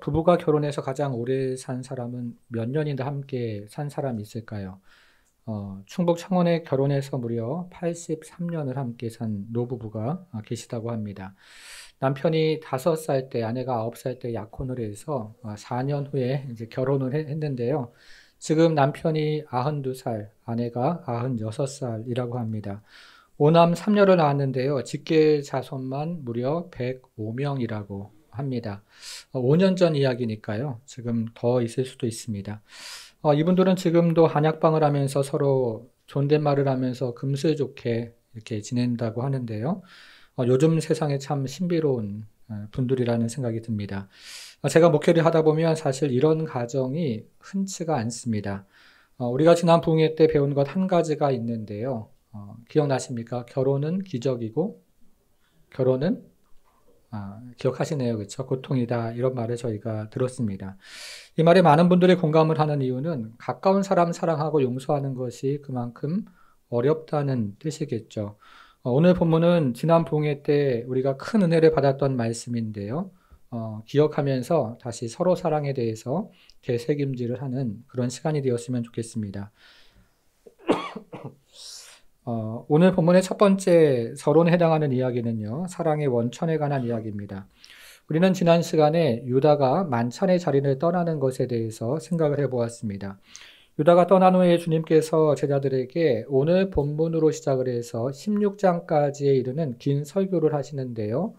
부부가 결혼해서 가장 오래 산 사람은 몇 년이나 함께 산 사람이 있을까요? 충북 창원에 결혼해서 무려 83년을 함께 산 노부부가 계시다고 합니다. 남편이 5살 때, 아내가 9살 때 약혼을 해서 4년 후에 이제 결혼을 했는데요. 지금 남편이 92살, 아내가 96살이라고 합니다. 오남 3녀를 낳았는데요. 직계 자손만 무려 105명이라고 합니다. 5년 전 이야기니까요. 지금 더 있을 수도 있습니다. 이분들은 지금도 한약방을 하면서 서로 존댓말을 하면서 금슬좋게 이렇게 지낸다고 하는데요. 요즘 세상에 참 신비로운 분들이라는 생각이 듭니다. 제가 목회를 하다 보면 사실 이런 가정이 흔치가 않습니다. 우리가 지난 부흥회 때 배운 것 한 가지가 있는데요. 기억나십니까? 결혼은 기적이고 결혼은 기억하시네요. 그렇죠? 고통이다. 이런 말을 저희가 들었습니다. 이 말에 많은 분들이 공감을 하는 이유는 가까운 사람 사랑하고 용서하는 것이 그만큼 어렵다는 뜻이겠죠. 오늘 본문은 지난 부흥회 때 우리가 큰 은혜를 받았던 말씀인데요. 기억하면서 다시 서로 사랑에 대해서 되새김질을 하는 그런 시간이 되었으면 좋겠습니다. 오늘 본문의 첫 번째 서론에 해당하는 이야기는요, 사랑의 원천에 관한 이야기입니다. 우리는 지난 시간에 유다가 만찬의 자리를 떠나는 것에 대해서 생각을 해보았습니다. 유다가 떠난 후에 주님께서 제자들에게 오늘 본문으로 시작을 해서 16장까지에 이르는 긴 설교를 하시는데요.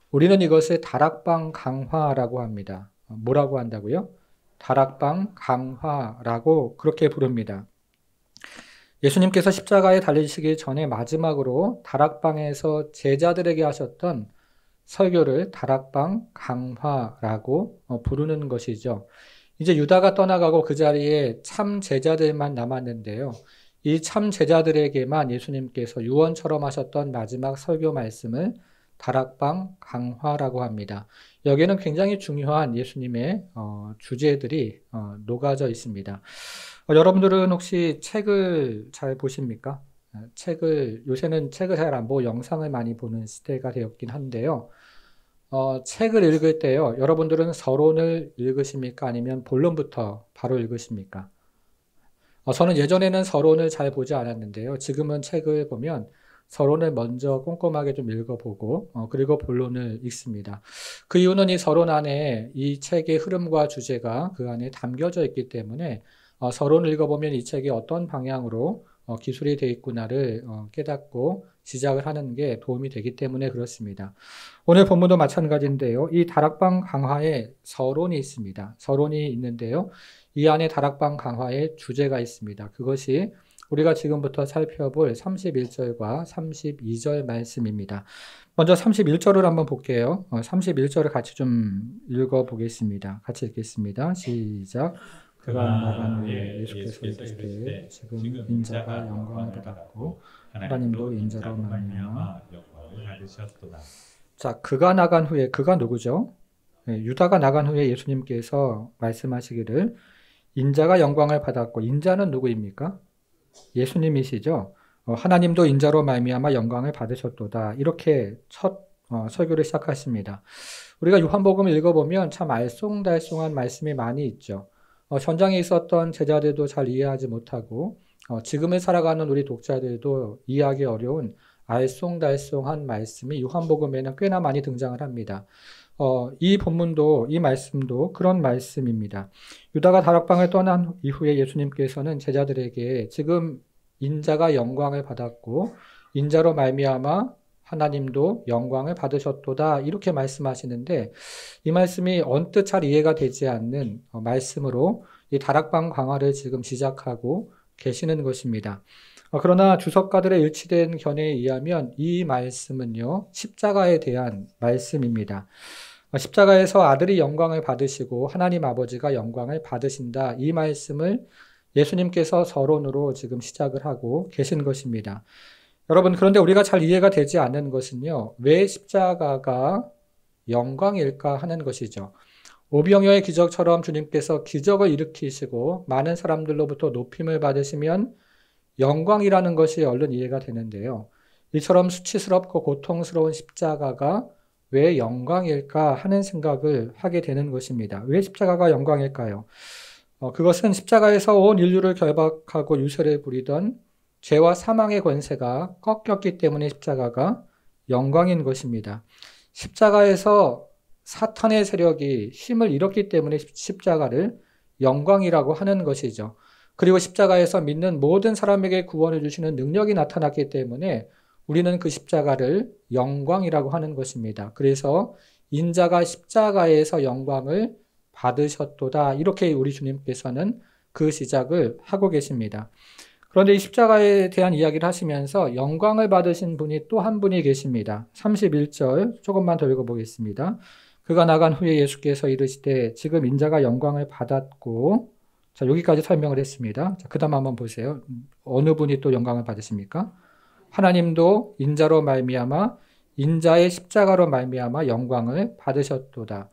우리는 이것을 다락방 강화라고 합니다. 뭐라고 한다고요? 다락방 강화라고 그렇게 부릅니다. 예수님께서 십자가에 달리시기 전에 마지막으로 다락방에서 제자들에게 하셨던 설교를 다락방 강화라고 부르는 것이죠. 이제 유다가 떠나가고 그 자리에 참 제자들만 남았는데요. 이 참 제자들에게만 예수님께서 유언처럼 하셨던 마지막 설교 말씀을 다락방 강화라고 합니다. 여기에는 굉장히 중요한 예수님의 주제들이 녹아져 있습니다. 여러분들은 혹시 책을 잘 보십니까? 요새는 책을 잘 안 보고 영상을 많이 보는 시대가 되었긴 한데요. 책을 읽을 때요, 여러분들은 서론을 읽으십니까? 아니면 본론부터 바로 읽으십니까? 저는 예전에는 서론을 잘 보지 않았는데요. 지금은 책을 보면 서론을 먼저 꼼꼼하게 좀 읽어보고, 그리고 본론을 읽습니다. 그 이유는 이 서론 안에 이 책의 흐름과 주제가 그 안에 담겨져 있기 때문에 서론을 읽어보면 이 책이 어떤 방향으로 기술이 되어 있구나를 깨닫고 시작을 하는 게 도움이 되기 때문에 그렇습니다. 오늘 본문도 마찬가지인데요. 이 다락방 강화에 서론이 있습니다. 서론이 있는데요. 이 안에 다락방 강화에 주제가 있습니다. 그것이 우리가 지금부터 살펴볼 31절과 32절 말씀입니다. 먼저 31절을 한번 볼게요. 31절을 같이 좀 읽어보겠습니다. 같이 읽겠습니다. 시작. 그가 나간 후에 예수께서 이르시되 지금 인자가 영광을 받았고 하나님도 인자로 말미암아 영광을 받으셨도다. 자, 그가 나간 후에, 그가 누구죠? 유다가 나간 후에 예수님께서 말씀하시기를 인자가 영광을 받았고, 인자는 누구입니까? 예수님이시죠. 하나님도 인자로 말미암아 영광을 받으셨도다. 이렇게 첫 설교를 시작하십니다. 우리가 요한복음을 읽어보면 참 알쏭달쏭한 말씀이 많이 있죠. 전장에 있었던 제자들도 잘 이해하지 못하고 지금을 살아가는 우리 독자들도 이해하기 어려운 알쏭달쏭한 말씀이 요한복음에는 꽤나 많이 등장을 합니다. 이 본문도, 이 말씀도 그런 말씀입니다. 유다가 다락방을 떠난 이후에 예수님께서는 제자들에게 지금 인자가 영광을 받았고 인자로 말미암아 하나님도 영광을 받으셨도다 이렇게 말씀하시는데 이 말씀이 언뜻 잘 이해가 되지 않는 말씀으로 이 다락방 강화를 지금 시작하고 계시는 것입니다. 그러나 주석가들의 일치된 견해에 의하면 이 말씀은요, 십자가에 대한 말씀입니다. 십자가에서 아들이 영광을 받으시고 하나님 아버지가 영광을 받으신다. 이 말씀을 예수님께서 서론으로 지금 시작을 하고 계신 것입니다. 여러분, 그런데 우리가 잘 이해가 되지 않는 것은요, 왜 십자가가 영광일까 하는 것이죠. 오병이어의 기적처럼 주님께서 기적을 일으키시고 많은 사람들로부터 높임을 받으시면 영광이라는 것이 얼른 이해가 되는데요. 이처럼 수치스럽고 고통스러운 십자가가 왜 영광일까 하는 생각을 하게 되는 것입니다. 왜 십자가가 영광일까요? 그것은 십자가에서 온 인류를 결박하고 유세를 부리던 죄와 사망의 권세가 꺾였기 때문에 십자가가 영광인 것입니다. 십자가에서 사탄의 세력이 힘을 잃었기 때문에 십자가를 영광이라고 하는 것이죠. 그리고 십자가에서 믿는 모든 사람에게 구원을 주시는 능력이 나타났기 때문에 우리는 그 십자가를 영광이라고 하는 것입니다. 그래서 인자가 십자가에서 영광을 받으셨도다. 이렇게 우리 주님께서는 그 시작을 하고 계십니다. 그런데 이 십자가에 대한 이야기를 하시면서 영광을 받으신 분이 또 한 분이 계십니다. 31절 조금만 더 읽어보겠습니다. 그가 나간 후에 예수께서 이르시되 지금 인자가 영광을 받았고, 자, 여기까지 설명을 했습니다. 자, 그 다음 한번 보세요. 어느 분이 또 영광을 받으십니까? 하나님도 인자로 말미암아 인자의 십자가로 말미암아 영광을 받으셨도다.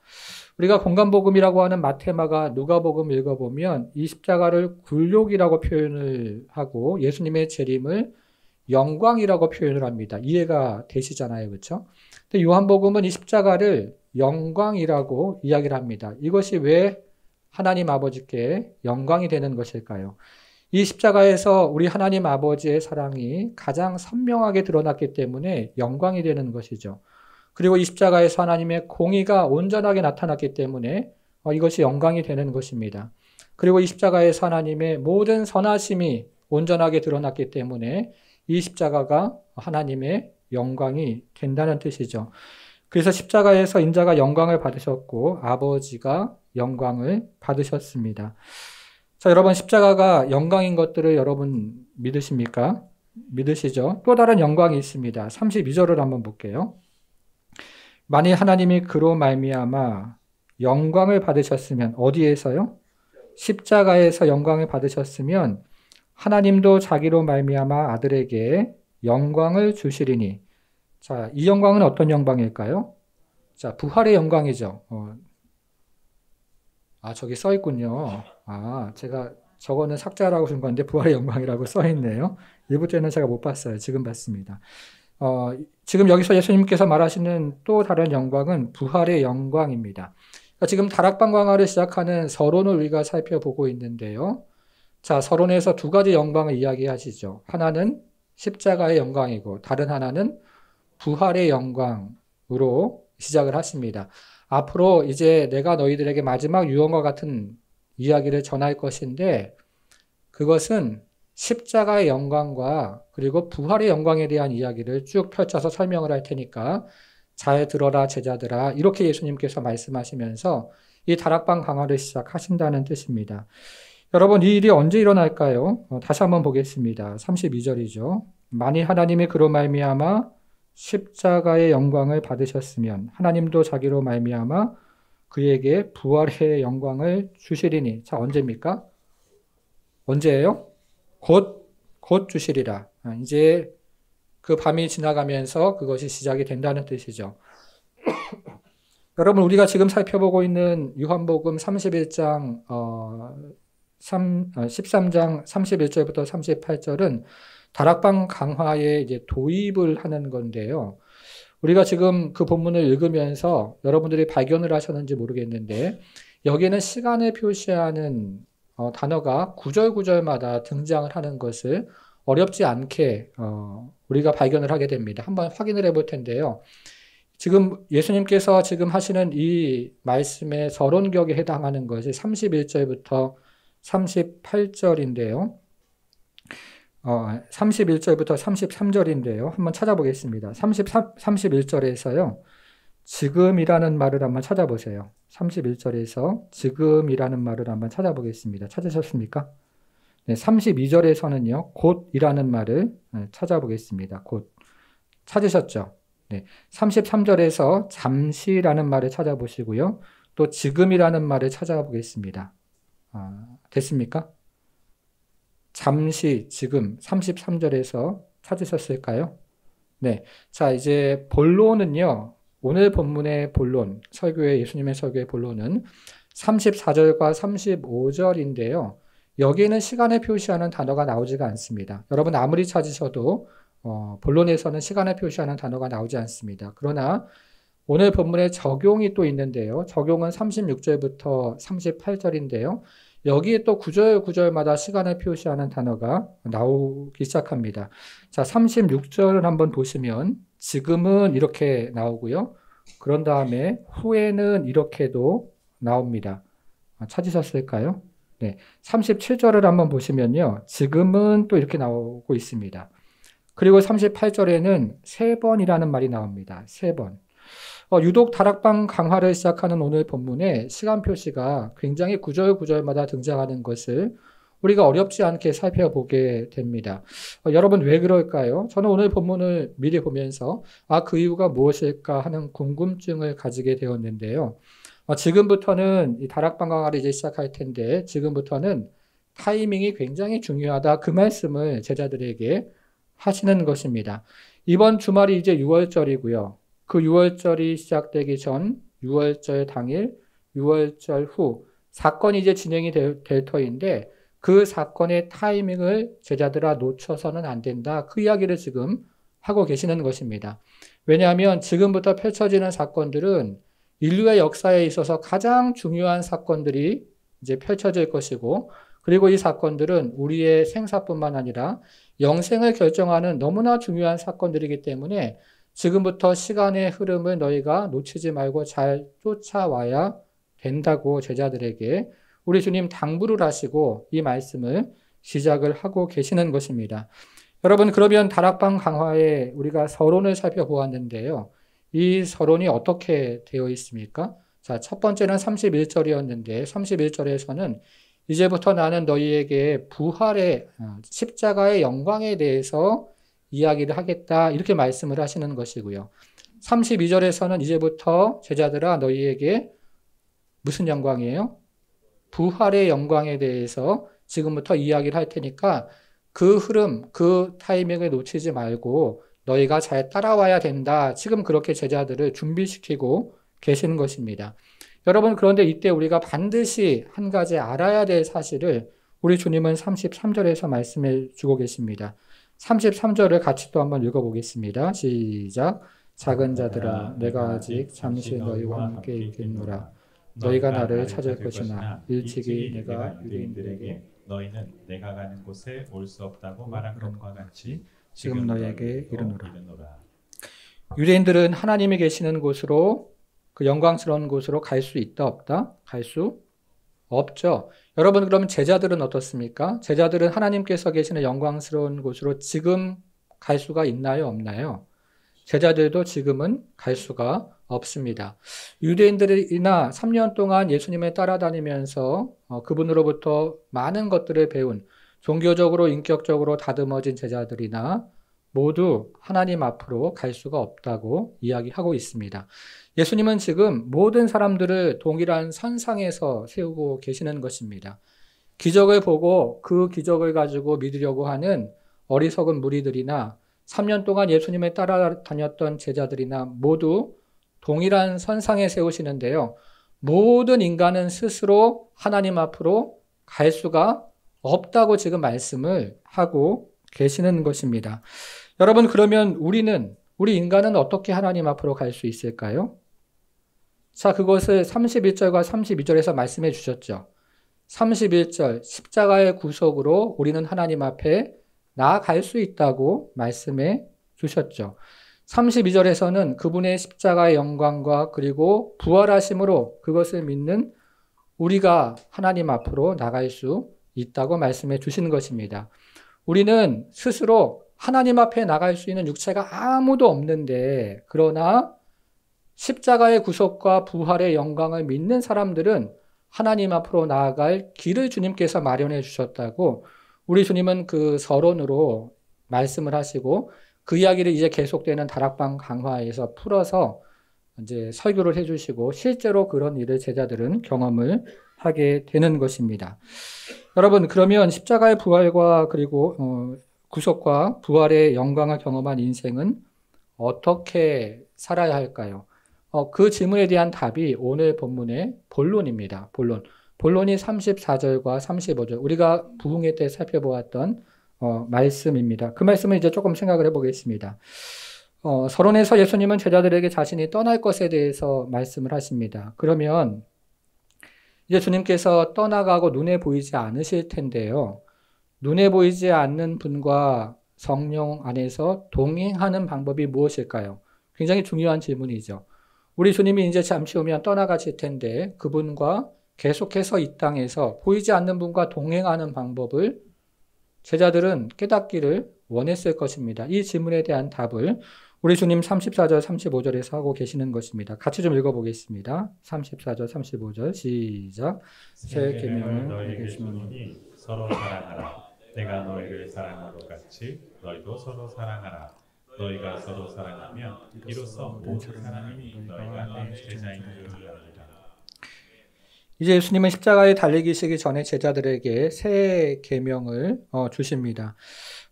우리가 공간복음이라고 하는 마태마가 누가복음 읽어보면 이 십자가를 굴욕이라고 표현을 하고 예수님의 재림을 영광이라고 표현을 합니다. 이해가 되시잖아요. 그렇죠? 근데 요한복음은 이 십자가를 영광이라고 이야기를 합니다. 이것이 왜 하나님 아버지께 영광이 되는 것일까요? 이 십자가에서 우리 하나님 아버지의 사랑이 가장 선명하게 드러났기 때문에 영광이 되는 것이죠. 그리고 이 십자가에서 하나님의 공의가 온전하게 나타났기 때문에 이것이 영광이 되는 것입니다. 그리고 이 십자가에서 하나님의 모든 선하심이 온전하게 드러났기 때문에 이 십자가가 하나님의 영광이 된다는 뜻이죠. 그래서 십자가에서 인자가 영광을 받으셨고 아버지가 영광을 받으셨습니다. 자, 여러분 십자가가 영광인 것들을 여러분 믿으십니까? 믿으시죠? 또 다른 영광이 있습니다. 32절을 한번 볼게요. 만일 하나님이 그로 말미암아 영광을 받으셨으면 어디에서요? 십자가에서 영광을 받으셨으면 하나님도 자기로 말미암아 아들에게 영광을 주시리니. 자, 이 영광은 어떤 영광일까요? 자, 부활의 영광이죠. 저기 써 있군요. 제가 저거는 삭제하라고 준 건데 부활의 영광이라고 써 있네요. 일부 때는 제가 못 봤어요. 지금 봤습니다. 지금 여기서 예수님께서 말하시는 또 다른 영광은 부활의 영광입니다. 그러니까 지금 다락방 강화를 시작하는 서론을 우리가 살펴보고 있는데요. 자, 서론에서 두 가지 영광을 이야기하시죠. 하나는 십자가의 영광이고 다른 하나는 부활의 영광으로 시작을 하십니다. 앞으로 이제 내가 너희들에게 마지막 유언과 같은 이야기를 전할 것인데 그것은 십자가의 영광과 그리고 부활의 영광에 대한 이야기를 쭉 펼쳐서 설명을 할 테니까 잘 들어라 제자들아 이렇게 예수님께서 말씀하시면서 이 다락방 강화를 시작하신다는 뜻입니다. 여러분 이 일이 언제 일어날까요? 다시 한번 보겠습니다. 32절이죠. 만일 하나님이 그로 말미암아 십자가의 영광을 받으셨으면 하나님도 자기로 말미암아 그에게 부활의 영광을 주시리니. 자, 언제입니까? 언제예요? 곧 주시리라. 이제 그 밤이 지나가면서 그것이 시작이 된다는 뜻이죠. 여러분 우리가 지금 살펴보고 있는 요한복음 31장 13장 31절부터 38절은 다락방 강화에 이제 도입을 하는 건데요. 우리가 지금 그 본문을 읽으면서 여러분들이 발견을 하셨는지 모르겠는데 여기에는 시간을 표시하는 단어가 구절구절마다 등장을 하는 것을 어렵지 않게 우리가 발견을 하게 됩니다. 한번 확인을 해볼 텐데요. 지금 예수님께서 지금 하시는 이 말씀의 서론격에 해당하는 것이 31절부터 38절인데요. 31절부터 33절인데요. 한번 찾아보겠습니다. 31절에서요. 지금이라는 말을 한번 찾아보세요. 31절에서 지금이라는 말을 한번 찾아보겠습니다. 찾으셨습니까? 네, 32절에서는요. 곧이라는 말을 찾아보겠습니다. 곧. 찾으셨죠? 네, 33절에서 잠시라는 말을 찾아보시고요. 또 지금이라는 말을 찾아보겠습니다. 됐습니까? 잠시, 지금 33절에서 찾으셨을까요? 네. 자, 이제 본론은요. 오늘 본문의 본론, 예수님의 설교의 본론은 34절과 35절인데요. 여기에는 시간을 표시하는 단어가 나오지가 않습니다. 여러분 아무리 찾으셔도 본론에서는 시간을 표시하는 단어가 나오지 않습니다. 그러나 오늘 본문에 적용이 또 있는데요. 적용은 36절부터 38절인데요. 여기에 또 구절마다 시간을 표시하는 단어가 나오기 시작합니다. 자, 36절을 한번 보시면 지금은 이렇게 나오고요. 그런 다음에 후에는 이렇게도 나옵니다. 찾으셨을까요? 네. 37절을 한번 보시면요. 지금은 또 이렇게 나오고 있습니다. 그리고 38절에는 세 번이라는 말이 나옵니다. 세 번. 유독 다락방 강화를 시작하는 오늘 본문에 시간 표시가 굉장히 구절마다 등장하는 것을 우리가 어렵지 않게 살펴보게 됩니다. 여러분 왜 그럴까요? 저는 오늘 본문을 미리 보면서 그 이유가 무엇일까 하는 궁금증을 가지게 되었는데요. 지금부터는 이 다락방 강화를 이제 시작할 텐데 지금부터는 타이밍이 굉장히 중요하다. 그 말씀을 제자들에게 하시는 것입니다. 이번 주말이 이제 6월절이고요. 그 6월절이 시작되기 전 6월절 당일, 6월절 후 사건이 이제 진행이 될 터인데 그 사건의 타이밍을 제자들아 놓쳐서는 안 된다. 그 이야기를 지금 하고 계시는 것입니다. 왜냐하면 지금부터 펼쳐지는 사건들은 인류의 역사에 있어서 가장 중요한 사건들이 이제 펼쳐질 것이고 그리고 이 사건들은 우리의 생사뿐만 아니라 영생을 결정하는 너무나 중요한 사건들이기 때문에 지금부터 시간의 흐름을 너희가 놓치지 말고 잘 쫓아와야 된다고 제자들에게 우리 주님 당부를 하시고 이 말씀을 시작을 하고 계시는 것입니다. 여러분 그러면 다락방 강화에 우리가 서론을 살펴보았는데요. 이 서론이 어떻게 되어 있습니까? 자, 첫 번째는 31절이었는데 31절에서는 이제부터 나는 너희에게 부활의 십자가의 영광에 대해서 이야기를 하겠다 이렇게 말씀을 하시는 것이고요. 32절에서는 이제부터 제자들아 너희에게 무슨 영광이에요? 부활의 영광에 대해서 지금부터 이야기를 할 테니까 그 흐름, 그 타이밍을 놓치지 말고 너희가 잘 따라와야 된다. 지금 그렇게 제자들을 준비시키고 계시는 것입니다. 여러분 그런데 이때 우리가 반드시 한 가지 알아야 될 사실을 우리 주님은 33절에서 말씀해 주고 계십니다. 33절을 같이 또 한번 읽어보겠습니다. 시작. 작은 자들아 내가 아직 잠시 너희와 함께 있겠노라. 너희가 나를 찾을 것이나 일찍이 내가 유대인들에게 너희는 내가 가는 곳에 올 수 없다고 말한 것과 같이 지금 너희에게 이르노라. 유대인들은 하나님이 계시는 곳으로 그 영광스러운 곳으로 갈 수 있다 없다? 갈 수 없죠. 여러분 그러면 제자들은 어떻습니까? 제자들은 하나님께서 계시는 영광스러운 곳으로 지금 갈 수가 있나요? 없나요? 제자들도 지금은 갈 수가 없습니다. 유대인들이나 3년 동안 예수님을 따라다니면서 그분으로부터 많은 것들을 배운 종교적으로 인격적으로 다듬어진 제자들이나 모두 하나님 앞으로 갈 수가 없다고 이야기하고 있습니다. 예수님은 지금 모든 사람들을 동일한 선상에서 세우고 계시는 것입니다. 기적을 보고 그 기적을 가지고 믿으려고 하는 어리석은 무리들이나 3년 동안 예수님을 따라다녔던 제자들이나 모두 동일한 선상에 세우시는데요. 모든 인간은 스스로 하나님 앞으로 갈 수가 없다고 지금 말씀을 하고 계시는 것입니다. 여러분 그러면 우리 인간은 어떻게 하나님 앞으로 갈 수 있을까요? 자, 그것을 31절과 32절에서 말씀해 주셨죠. 31절 십자가의 구속으로 우리는 하나님 앞에 나아갈 수 있다고 말씀해 주셨죠. 32절에서는 그분의 십자가의 영광과 그리고 부활하심으로 그것을 믿는 우리가 하나님 앞으로 나갈 수 있다고 말씀해 주시는 것입니다. 우리는 스스로 하나님 앞에 나갈 수 있는 육체가 아무도 없는데 그러나 십자가의 구속과 부활의 영광을 믿는 사람들은 하나님 앞으로 나아갈 길을 주님께서 마련해 주셨다고 우리 주님은 그 서론으로 말씀을 하시고 그 이야기를 이제 계속되는 다락방 강화에서 풀어서 이제 설교를 해주시고 실제로 그런 일을 제자들은 경험을 하게 되는 것입니다. 여러분 그러면 십자가의 부활과 그리고 구속과 부활의 영광을 경험한 인생은 어떻게 살아야 할까요? 그 질문에 대한 답이 오늘 본문의 본론입니다. 본론이 34절과 35절 우리가 부흥회 때 살펴보았던 말씀입니다. 그 말씀을 이제 조금 생각을 해보겠습니다. 서론에서 예수님은 제자들에게 자신이 떠날 것에 대해서 말씀을 하십니다. 그러면 이제 주님께서 떠나가고 눈에 보이지 않으실 텐데요. 눈에 보이지 않는 분과 성령 안에서 동행하는 방법이 무엇일까요? 굉장히 중요한 질문이죠. 우리 주님이 이제 잠시 후면 떠나가실 텐데 그분과 계속해서 이 땅에서 보이지 않는 분과 동행하는 방법을 제자들은 깨닫기를 원했을 것입니다. 이 질문에 대한 답을 우리 주님 34절, 35절에서 하고 계시는 것입니다. 같이 좀 읽어보겠습니다. 34절, 35절 시작. 새 계명을 너희에게 주노니 서로 사랑하라. 내가 너희를 사랑한 것 같이 너희도 서로 사랑하라. 너희가 서로 사랑하면 이로써 모든 사람이 너희가 내 제자인 줄 알리라. 이제 예수님은 십자가에 달리시기 전에 제자들에게 새 계명을 주십니다.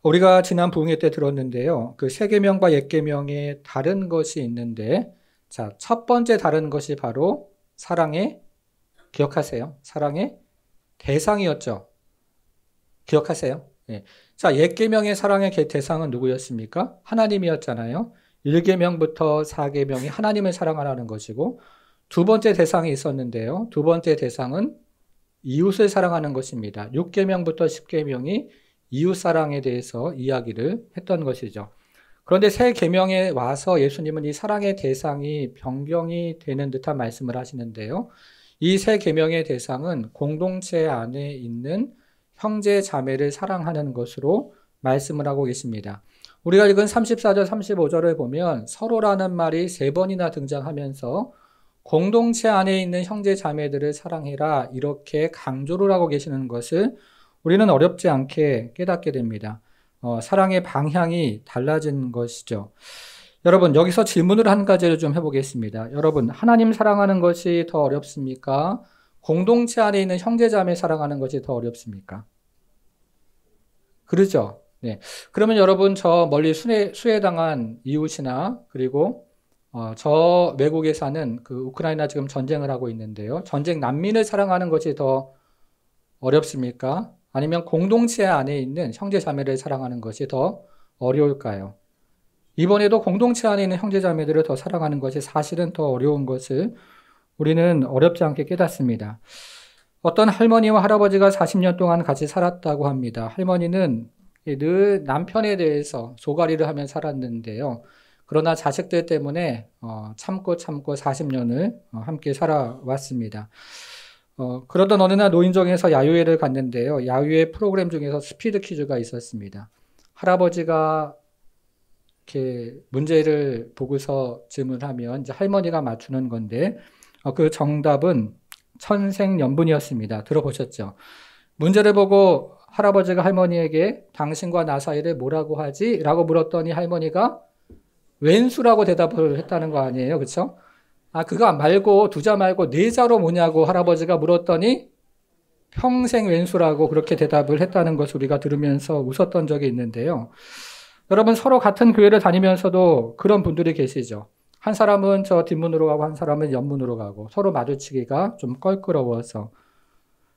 우리가 지난 부흥회 때 들었는데요. 그 새 계명과 옛 계명에 다른 것이 있는데, 자, 첫 번째 다른 것이 바로 사랑의, 기억하세요. 사랑의 대상이었죠. 기억하세요. 예. 자, 옛 계명의 사랑의 대상은 누구였습니까? 하나님이었잖아요. 1계명부터 4계명이 하나님을 사랑하라는 것이고, 두 번째 대상이 있었는데요. 두 번째 대상은 이웃을 사랑하는 것입니다. 6계명부터 10계명이 이웃 사랑에 대해서 이야기를 했던 것이죠. 그런데 새 계명에 와서 예수님은 이 사랑의 대상이 변경이 되는 듯한 말씀을 하시는데요. 이 새 계명의 대상은 공동체 안에 있는 형제 자매를 사랑하는 것으로 말씀을 하고 계십니다. 우리가 읽은 34절, 35절을 보면 서로라는 말이 3번이나 등장하면서 공동체 안에 있는 형제 자매들을 사랑해라 이렇게 강조를 하고 계시는 것을 우리는 어렵지 않게 깨닫게 됩니다. 사랑의 방향이 달라진 것이죠. 여러분, 여기서 질문을 한 가지를 좀 해보겠습니다. 여러분, 하나님 사랑하는 것이 더 어렵습니까? 공동체 안에 있는 형제 자매 사랑하는 것이 더 어렵습니까? 그러죠? 네. 그러면 여러분, 저 멀리 수혜당한 이웃이나 그리고 저 외국에 사는 그 우크라이나 지금 전쟁을 하고 있는데요. 전쟁 난민을 사랑하는 것이 더 어렵습니까? 아니면 공동체 안에 있는 형제 자매를 사랑하는 것이 더 어려울까요? 이번에도 공동체 안에 있는 형제 자매들을 더 사랑하는 것이 사실은 더 어려운 것을 우리는 어렵지 않게 깨닫습니다. 어떤 할머니와 할아버지가 40년 동안 같이 살았다고 합니다. 할머니는 늘 남편에 대해서 조가리를 하며 살았는데요. 그러나 자식들 때문에 참고 40년을 함께 살아왔습니다. 그러던 어느 날 노인정에서 야유회를 갔는데요. 야유회 프로그램 중에서 스피드 퀴즈가 있었습니다. 할아버지가 이렇게 문제를 보고서 질문하면 이제 할머니가 맞추는 건데 그 정답은 천생연분이었습니다. 들어보셨죠? 문제를 보고 할아버지가 할머니에게 당신과 나 사이를 뭐라고 하지? 라고 물었더니 할머니가 왼수라고 대답을 했다는 거 아니에요? 그렇죠? 그거 말고 두 자 말고 네 자로 뭐냐고 할아버지가 물었더니 평생 왼수라고 그렇게 대답을 했다는 것을 우리가 들으면서 웃었던 적이 있는데요. 여러분 서로 같은 교회를 다니면서도 그런 분들이 계시죠. 한 사람은 저 뒷문으로 가고 한 사람은 옆문으로 가고 서로 마주치기가 좀 껄끄러워서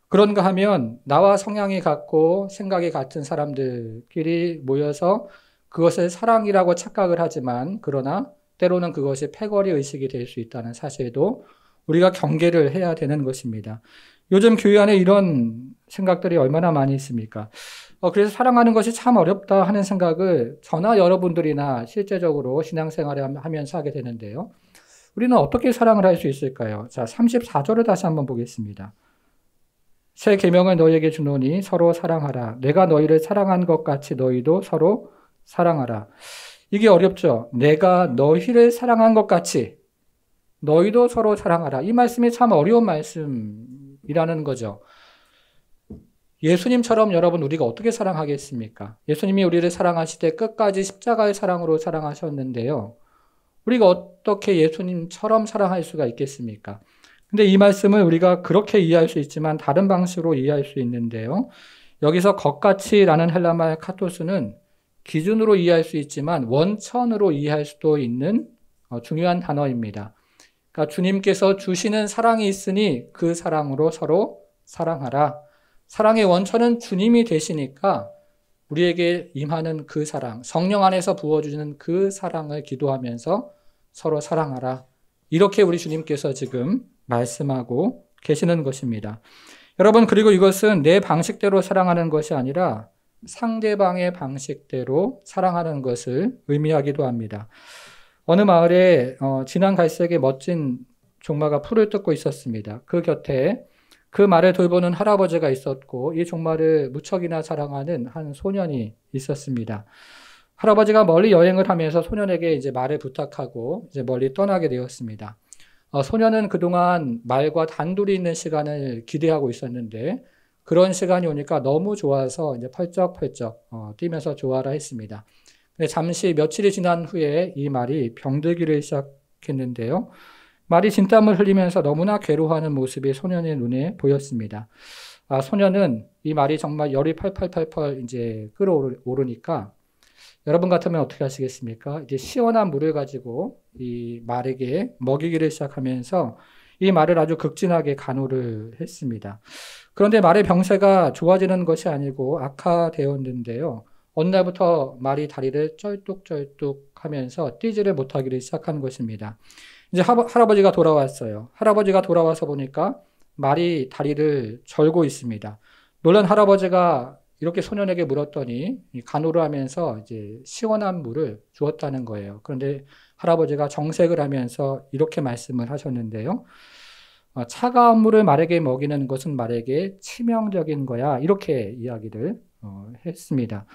그런가 하면 나와 성향이 같고 생각이 같은 사람들끼리 모여서 그것을 사랑이라고 착각을 하지만 그러나 때로는 그것이 패거리 의식이 될 수 있다는 사실도 우리가 경계를 해야 되는 것입니다. 요즘 교회 안에 이런 생각들이 얼마나 많이 있습니까? 그래서 사랑하는 것이 참 어렵다 하는 생각을 저나 여러분들이나 실제적으로 신앙생활을 하면서 하게 되는데요. 우리는 어떻게 사랑을 할 수 있을까요? 자, 34절을 다시 한번 보겠습니다. 새 계명을 너희에게 주노니 서로 사랑하라. 내가 너희를 사랑한 것 같이 너희도 서로 사랑하라. 이게 어렵죠. 내가 너희를 사랑한 것 같이 너희도 서로 사랑하라. 이 말씀이 참 어려운 말씀이라는 거죠. 예수님처럼 여러분 우리가 어떻게 사랑하겠습니까? 예수님이 우리를 사랑하실 때 끝까지 십자가의 사랑으로 사랑하셨는데요. 우리가 어떻게 예수님처럼 사랑할 수가 있겠습니까? 근데 이 말씀을 우리가 그렇게 이해할 수 있지만 다른 방식으로 이해할 수 있는데요. 여기서 것같이라는 헬라말 카토스는 기준으로 이해할 수 있지만 원천으로 이해할 수도 있는 중요한 단어입니다. 그러니까 주님께서 주시는 사랑이 있으니 그 사랑으로 서로 사랑하라. 사랑의 원천은 주님이 되시니까 우리에게 임하는 그 사랑, 성령 안에서 부어주는 그 사랑을 기도하면서 서로 사랑하라. 이렇게 우리 주님께서 지금 말씀하고 계시는 것입니다. 여러분, 그리고 이것은 내 방식대로 사랑하는 것이 아니라 상대방의 방식대로 사랑하는 것을 의미하기도 합니다. 어느 마을에 진한 갈색의 멋진 종마가 풀을 뜯고 있었습니다. 그 곁에 그 말을 돌보는 할아버지가 있었고 이 종마를 무척이나 사랑하는 한 소년이 있었습니다. 할아버지가 멀리 여행을 하면서 소년에게 이제 말을 부탁하고 이제 멀리 떠나게 되었습니다. 소년은 그동안 말과 단둘이 있는 시간을 기대하고 있었는데 그런 시간이 오니까 너무 좋아서 이제 펄쩍펄쩍 뛰면서 좋아라 했습니다. 근데 잠시 며칠이 지난 후에 이 말이 병들기를 시작했는데요. 말이 진땀을 흘리면서 너무나 괴로워하는 모습이 소년의 눈에 보였습니다. 소년은 이 말이 정말 열이 펄펄펄펄 이제 끓어오르니까 여러분 같으면 어떻게 하시겠습니까? 이제 시원한 물을 가지고 이 말에게 먹이기를 시작하면서 이 말을 아주 극진하게 간호를 했습니다. 그런데 말의 병세가 좋아지는 것이 아니고 악화되었는데요. 어느 날부터 말이 다리를 쩔뚝쩔뚝 하면서 뛰지를 못하기를 시작한 것입니다. 이제 할아버지가 돌아왔어요. 할아버지가 돌아와서 보니까 말이 다리를 절고 있습니다. 놀란 할아버지가 이렇게 소년에게 물었더니 간호를 하면서 이제 시원한 물을 주었다는 거예요. 그런데 할아버지가 정색을 하면서 이렇게 말씀을 하셨는데요. 차가운 물을 말에게 먹이는 것은 말에게 치명적인 거야. 이렇게 이야기를 했습니다.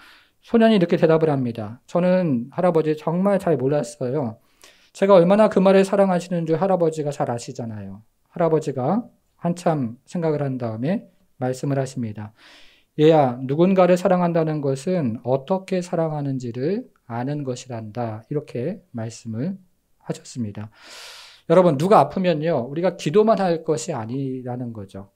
소년이 이렇게 대답을 합니다. 저는 할아버지 정말 잘 몰랐어요. 제가 얼마나 그 말을 사랑하시는 줄 할아버지가 잘 아시잖아요. 할아버지가 한참 생각을 한 다음에 말씀을 하십니다. 얘야, 누군가를 사랑한다는 것은 어떻게 사랑하는지를 아는 것이란다. 이렇게 말씀을 하셨습니다. 여러분, 누가 아프면요, 우리가 기도만 할 것이 아니라는 거죠.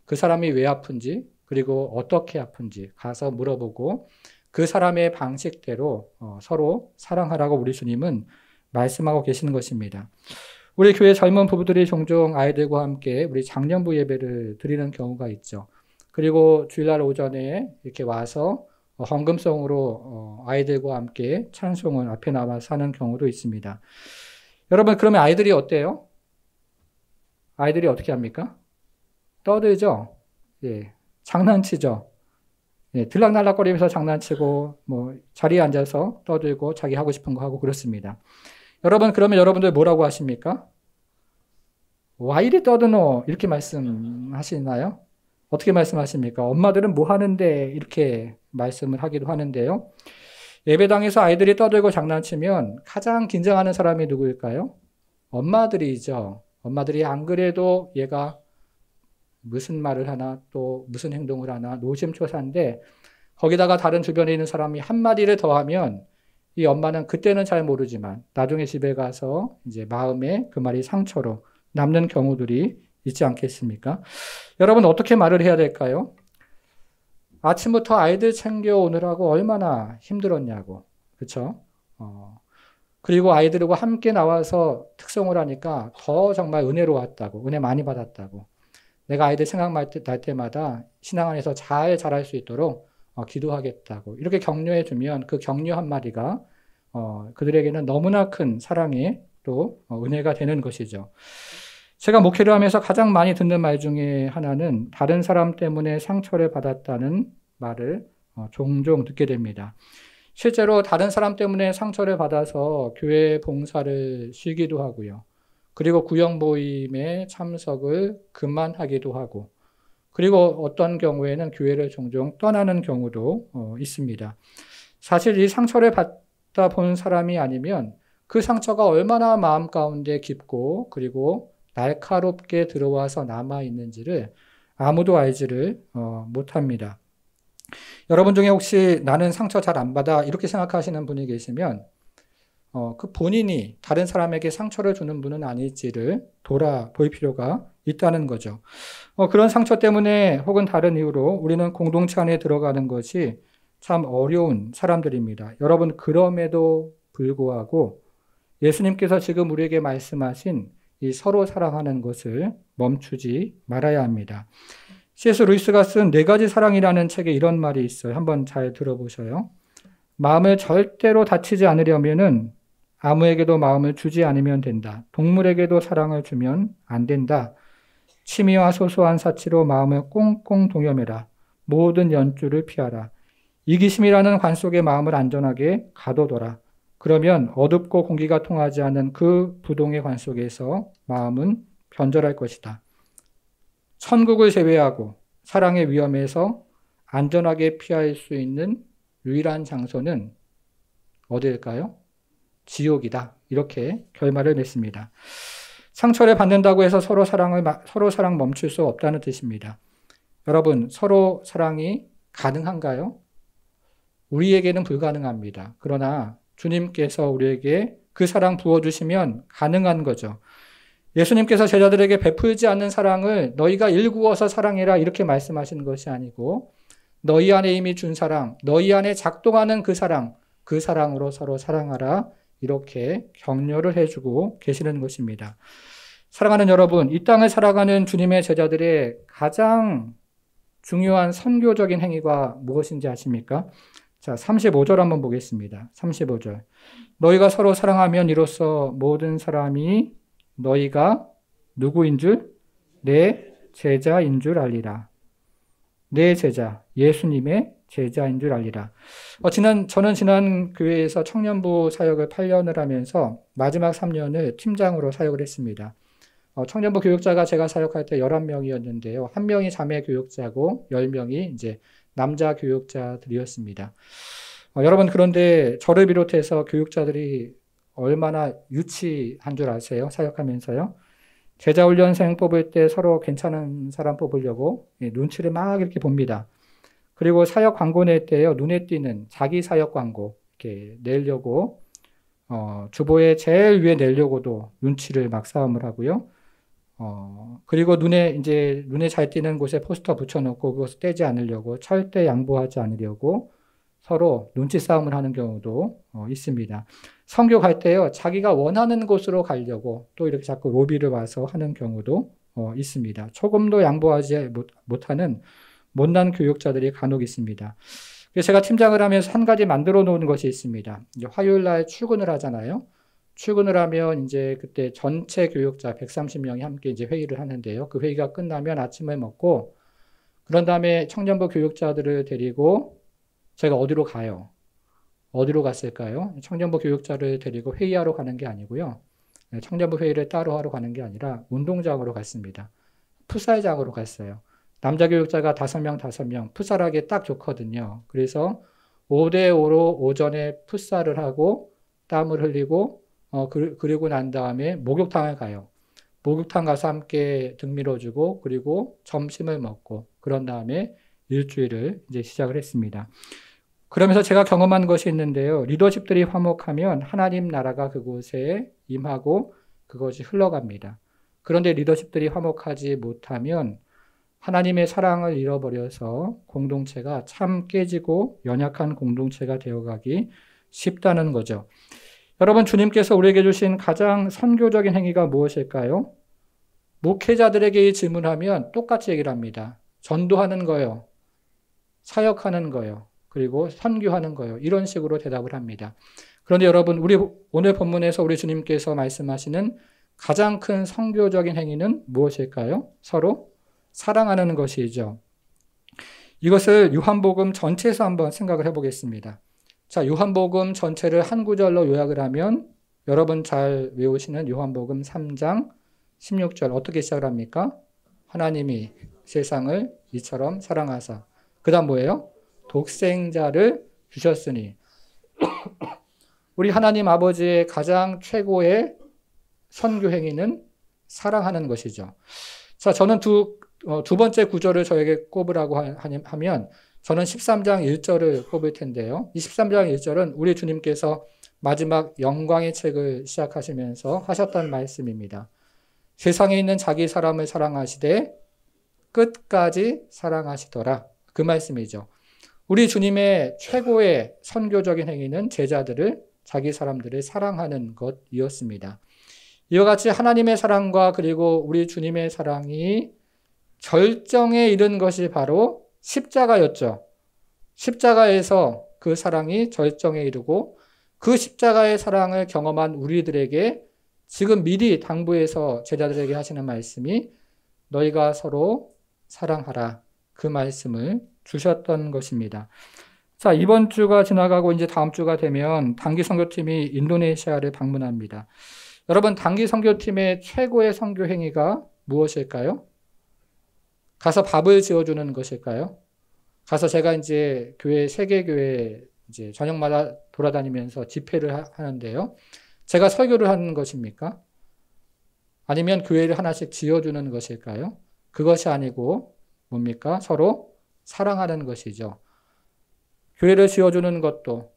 그 사람이 왜 아픈지, 그리고 어떻게 아픈지 가서 물어보고 그 사람의 방식대로 서로 사랑하라고 우리 주님은 말씀하고 계시는 것입니다. 우리 교회 젊은 부부들이 종종 아이들과 함께 우리 장년부 예배를 드리는 경우가 있죠. 그리고 주일날 오전에 이렇게 와서 헌금성으로 아이들과 함께 찬송을 앞에 나와서 하는 경우도 있습니다. 여러분, 그러면 아이들이 어때요? 아이들이 어떻게 합니까? 떠들죠? 예, 장난치죠? 예, 들락날락거리면서 장난치고, 자리에 앉아서 떠들고, 자기 하고 싶은 거 하고 그렇습니다. 여러분, 그러면 여러분들 뭐라고 하십니까? 와 이리 떠드노? 이렇게 말씀하시나요? 어떻게 말씀하십니까? 엄마들은 뭐 하는데? 이렇게 말씀을 하기도 하는데요. 예배당에서 아이들이 떠들고 장난치면 가장 긴장하는 사람이 누구일까요? 엄마들이죠. 엄마들이 안 그래도 얘가 무슨 말을 하나 또 무슨 행동을 하나 노심초사인데 거기다가 다른 주변에 있는 사람이 한마디를 더하면 이 엄마는 그때는 잘 모르지만 나중에 집에 가서 이제 마음에 그 말이 상처로 남는 경우들이 있지 않겠습니까? 여러분 어떻게 말을 해야 될까요? 아침부터 아이들 챙겨오느라고 얼마나 힘들었냐고. 그렇죠? 그리고 아이들과 함께 나와서 특송을 하니까 더 정말 은혜로웠다고. 은혜 많이 받았다고. 내가 아이들 생각날 때마다 신앙 안에서 잘 자랄 수 있도록 기도하겠다고. 이렇게 격려해 주면 그 격려 한마디가 그들에게는 너무나 큰 사랑의 또 은혜가 되는 것이죠. 제가 목회를 하면서 가장 많이 듣는 말 중에 하나는 다른 사람 때문에 상처를 받았다는 말을 종종 듣게 됩니다. 실제로 다른 사람 때문에 상처를 받아서 교회 봉사를 쉬기도 하고요. 그리고 구역 모임에 참석을 그만하기도 하고 그리고 어떤 경우에는 교회를 종종 떠나는 경우도 있습니다. 사실 이 상처를 받다 본 사람이 아니면 그 상처가 얼마나 마음 가운데 깊고 그리고 날카롭게 들어와서 남아있는지를 아무도 알지를 못합니다. 여러분 중에 혹시 나는 상처 잘 안 받아 이렇게 생각하시는 분이 계시면 그 본인이 다른 사람에게 상처를 주는 분은 아닐지를 돌아볼 필요가 있다는 거죠. 그런 상처 때문에 혹은 다른 이유로 우리는 공동체 안에 들어가는 것이 참 어려운 사람들입니다. 여러분 그럼에도 불구하고 예수님께서 지금 우리에게 말씀하신 이 서로 사랑하는 것을 멈추지 말아야 합니다. C.S. 루이스가 쓴 네 가지 사랑이라는 책에 이런 말이 있어요. 한번 잘 들어보셔요. 마음을 절대로 다치지 않으려면은 아무에게도 마음을 주지 않으면 된다. 동물에게도 사랑을 주면 안 된다. 취미와 소소한 사치로 마음을 꽁꽁 동여매라. 모든 연주를 피하라. 이기심이라는 관 속에 마음을 안전하게 가둬둬라. 그러면 어둡고 공기가 통하지 않는 그 부동의 관 속에서 마음은 변절할 것이다. 천국을 제외하고 사랑의 위험에서 안전하게 피할 수 있는 유일한 장소는 어디일까요? 지옥이다. 이렇게 결말을 맺습니다. 상처를 받는다고 해서 서로 사랑 멈출 수 없다는 뜻입니다. 여러분, 서로 사랑이 가능한가요? 우리에게는 불가능합니다. 그러나 주님께서 우리에게 그 사랑 부어주시면 가능한 거죠. 예수님께서 제자들에게 베풀지 않는 사랑을 너희가 일구어서 사랑해라 이렇게 말씀하시는 것이 아니고 너희 안에 이미 준 사랑, 너희 안에 작동하는 그 사랑으로 서로 사랑하라 이렇게 격려를 해주고 계시는 것입니다. 사랑하는 여러분, 이 땅을 살아가는 주님의 제자들의 가장 중요한 선교적인 행위가 무엇인지 아십니까? 자, 35절 한번 보겠습니다. 35절. 너희가 서로 사랑하면 이로써 모든 사람이 너희가 누구인 줄? 내 제자인 줄 알리라. 내 제자, 예수님의 제자인 줄 알리라. 저는 지난 교회에서 청년부 사역을 8년을 하면서 마지막 3년을 팀장으로 사역을 했습니다. 청년부 교육자가 제가 사역할 때 11명이었는데요. 1명이 자매 교육자고 10명이 이제 남자 교육자들이었습니다. 여러분, 그런데 저를 비롯해서 교육자들이 얼마나 유치한 줄 아세요? 사역하면서요. 제자훈련생 뽑을 때 서로 괜찮은 사람 뽑으려고 눈치를 막 이렇게 봅니다. 그리고 사역 광고 낼 때요, 눈에 띄는 자기 사역 광고 이렇게 내려고 주보에 제일 위에 내려고도 눈치를 막 싸움을 하고요. 그리고 눈에 잘 띄는 곳에 포스터 붙여놓고 그것을 떼지 않으려고 절대 양보하지 않으려고 서로 눈치 싸움을 하는 경우도 있습니다. 선교 갈 때요, 자기가 원하는 곳으로 가려고 또 이렇게 자꾸 로비를 와서 하는 경우도 있습니다. 조금도 양보하지 못하는 못난 교육자들이 간혹 있습니다. 그래서 제가 팀장을 하면서 한 가지 만들어 놓은 것이 있습니다. 이제 화요일 날 출근을 하잖아요. 출근을 하면 이제 그때 전체 교육자 130명이 함께 이제 회의를 하는데요. 그 회의가 끝나면 아침을 먹고 그런 다음에 청년부 교육자들을 데리고 제가 어디로 가요? 어디로 갔을까요? 청년부 교육자를 데리고 회의하러 가는 게 아니고요. 청년부 회의를 따로 하러 가는 게 아니라 운동장으로 갔습니다. 풋살장으로 갔어요. 남자 교육자가 5명, 풋살하기 딱 좋거든요. 그래서 5대5로 오전에 풋살을 하고 땀을 흘리고 그리고 난 다음에 목욕탕을 가요. 목욕탕 가서 함께 등 밀어주고 그리고 점심을 먹고 그런 다음에 일주일을 이제 시작을 했습니다. 그러면서 제가 경험한 것이 있는데요. 리더십들이 화목하면 하나님 나라가 그곳에 임하고 그것이 흘러갑니다. 그런데 리더십들이 화목하지 못하면 하나님의 사랑을 잃어버려서 공동체가 참 깨지고 연약한 공동체가 되어가기 쉽다는 거죠. 여러분, 주님께서 우리에게 주신 가장 선교적인 행위가 무엇일까요? 목회자들에게 질문하면 똑같이 얘기를 합니다. 전도하는 거요. 사역하는 거요. 그리고 선교하는 거요. 이런 식으로 대답을 합니다. 그런데 여러분, 우리 오늘 본문에서 우리 주님께서 말씀하시는 가장 큰 선교적인 행위는 무엇일까요? 서로 사랑하는 것이죠. 이것을 요한복음 전체에서 한번 생각을 해보겠습니다. 자, 요한복음 전체를 한 구절로 요약을 하면 여러분 잘 외우시는 요한복음 3장 16절 어떻게 시작을 합니까? 하나님이 세상을 이처럼 사랑하사. 그 다음 뭐예요? 독생자를 주셨으니. 우리 하나님 아버지의 가장 최고의 선교 행위는 사랑하는 것이죠. 자, 저는 두 번째 구절을 저에게 꼽으라고 하면 저는 13장 1절을 꼽을 텐데요. 이 13장 1절은 우리 주님께서 마지막 영광의 책을 시작하시면서 하셨던 말씀입니다. 세상에 있는 자기 사람을 사랑하시되 끝까지 사랑하시더라. 그 말씀이죠. 우리 주님의 최고의 선교적인 행위는 제자들을, 자기 사람들을 사랑하는 것이었습니다. 이와 같이 하나님의 사랑과 그리고 우리 주님의 사랑이 절정에 이른 것이 바로 십자가였죠. 십자가에서 그 사랑이 절정에 이르고 그 십자가의 사랑을 경험한 우리들에게 지금 미리 당부해서 제자들에게 하시는 말씀이 너희가 서로 사랑하라. 그 말씀을 주셨던 것입니다. 자, 이번 주가 지나가고 이제 다음 주가 되면 단기 선교팀이 인도네시아를 방문합니다. 여러분, 단기 선교팀의 최고의 선교 행위가 무엇일까요? 가서 밥을 지어주는 것일까요? 가서 제가 이제 교회, 세계교회 이제 저녁마다 돌아다니면서 집회를 하는데요. 제가 설교를 하는 것입니까? 아니면 교회를 하나씩 지어주는 것일까요? 그것이 아니고 뭡니까? 서로 사랑하는 것이죠. 교회를 지어주는 것도,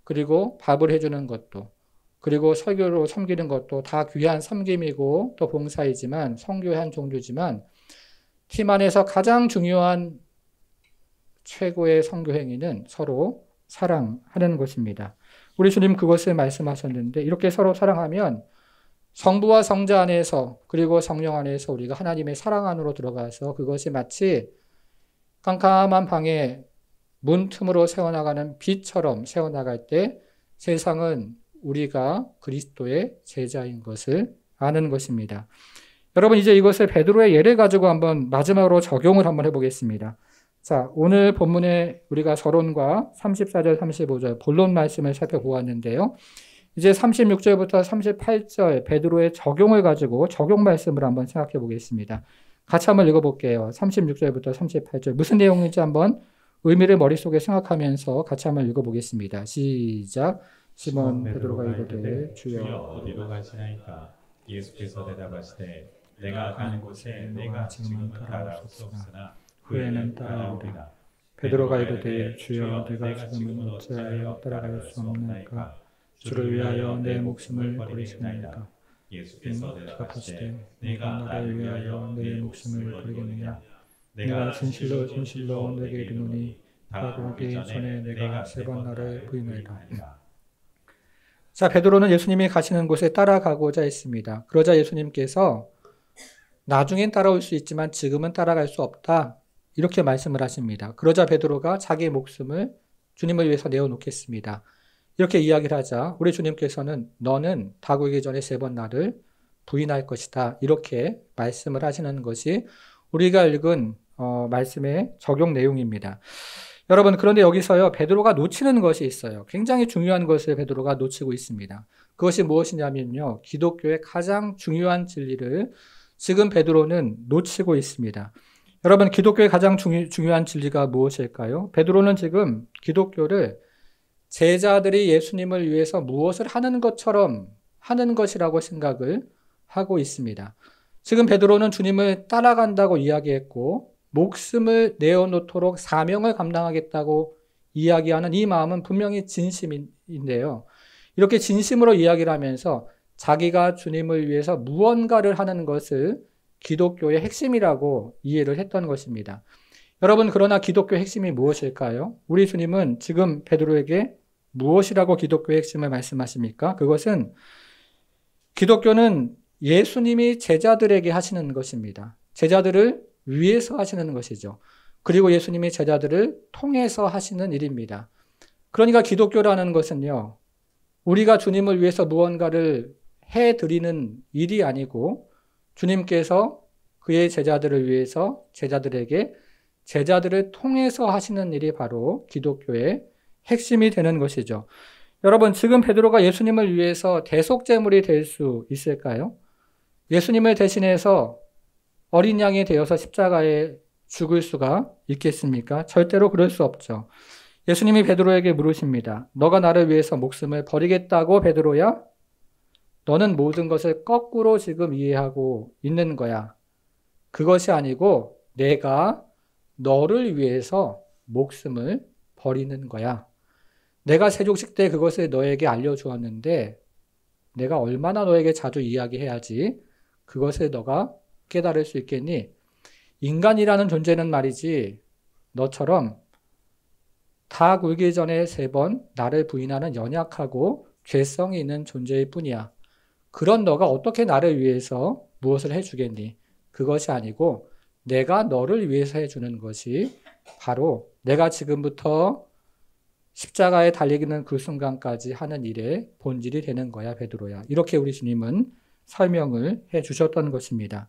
그리고 밥을 해주는 것도, 그리고 설교로 섬기는 것도 다 귀한 섬김이고 또 봉사이지만, 선교의 한 종류지만 팀 안에서 가장 중요한 최고의 선교 행위는 서로 사랑하는 것입니다. 우리 주님 그것을 말씀하셨는데 이렇게 서로 사랑하면 성부와 성자 안에서 그리고 성령 안에서 우리가 하나님의 사랑 안으로 들어가서 그것이 마치 깜깜한 방에 문 틈으로 새어나가는 빛처럼 새어나갈 때 세상은 우리가 그리스도의 제자인 것을 아는 것입니다. 여러분, 이제 이것을 베드로의 예를 가지고 한번 마지막으로 적용을 한번 해보겠습니다. 자, 오늘 본문에 우리가 서론과 34절, 35절 본론 말씀을 살펴보았는데요. 이제 36절부터 38절 베드로의 적용을 가지고 적용 말씀을 한번 생각해 보겠습니다. 같이 한번 읽어볼게요. 36절부터 38절 무슨 내용인지 한번 의미를 머릿속에 생각하면서 같이 한번 읽어보겠습니다. 시작. 시몬 베드로가 이르되 주여 어디로 가시나이까? 예수께서 대답하시되 내가 가는 곳에 내가 지금은 따라올 수 없으나 후에는 따라오리라. 베드로가 이르되 주여 내가 지금은 어찌하여 따라갈 수 없나이까? 주를 위하여 내 목숨을 버리시나이까? 예수께서 대답하시되 내가 나를 위하여 내 목숨을 버리겠느냐? 내가 진실로 진실로 내게 이르노니 다가오기 전에 내가 3번 나를 부인하리라. 자, 베드로는 예수님이 가시는 곳에 따라가고자 했습니다. 그러자 예수님께서 나중엔 따라올 수 있지만 지금은 따라갈 수 없다. 이렇게 말씀을 하십니다. 그러자 베드로가 자기 목숨을 주님을 위해서 내어놓겠습니다. 이렇게 이야기를 하자 우리 주님께서는 너는 다가오기 전에 3번 나를 부인할 것이다. 이렇게 말씀을 하시는 것이 우리가 읽은 말씀의 적용 내용입니다. 여러분, 그런데 여기서요, 베드로가 놓치는 것이 있어요. 굉장히 중요한 것을 베드로가 놓치고 있습니다. 그것이 무엇이냐면요, 기독교의 가장 중요한 진리를 지금 베드로는 놓치고 있습니다. 여러분, 기독교의 가장 중요한 진리가 무엇일까요? 베드로는 지금 기독교를 제자들이 예수님을 위해서 무엇을 하는 것처럼 하는 것이라고 생각을 하고 있습니다. 지금 베드로는 주님을 따라간다고 이야기했고 목숨을 내어놓도록 사명을 감당하겠다고 이야기하는 이 마음은 분명히 진심인데요. 이렇게 진심으로 이야기를 하면서 자기가 주님을 위해서 무언가를 하는 것을 기독교의 핵심이라고 이해를 했던 것입니다. 여러분, 그러나 기독교의 핵심이 무엇일까요? 우리 주님은 지금 베드로에게 무엇이라고 기독교의 핵심을 말씀하십니까? 그것은 기독교는 예수님이 제자들에게 하시는 것입니다. 제자들을 위해서 하시는 것이죠. 그리고 예수님이 제자들을 통해서 하시는 일입니다. 그러니까 기독교라는 것은요, 우리가 주님을 위해서 무언가를 해드리는 일이 아니고 주님께서 그의 제자들을 위해서 제자들에게 제자들을 통해서 하시는 일이 바로 기독교의 핵심이 되는 것이죠. 여러분, 지금 베드로가 예수님을 위해서 대속제물이 될 수 있을까요? 예수님을 대신해서 어린 양이 되어서 십자가에 죽을 수가 있겠습니까? 절대로 그럴 수 없죠. 예수님이 베드로에게 물으십니다. 너가 나를 위해서 목숨을 버리겠다고 베드로야? 너는 모든 것을 거꾸로 지금 이해하고 있는 거야. 그것이 아니고 내가 너를 위해서 목숨을 버리는 거야. 내가 세족식 때 그것을 너에게 알려주었는데 내가 얼마나 너에게 자주 이야기해야지 그것을 너가 깨달을 수 있겠니? 인간이라는 존재는 말이지 너처럼 다 굴기 전에 3번 나를 부인하는 연약하고 죄성이 있는 존재일 뿐이야. 그런 너가 어떻게 나를 위해서 무엇을 해주겠니? 그것이 아니고 내가 너를 위해서 해주는 것이 바로 내가 지금부터 십자가에 달리는 그 순간까지 하는 일의 본질이 되는 거야, 베드로야. 이렇게 우리 주님은 설명을 해 주셨던 것입니다.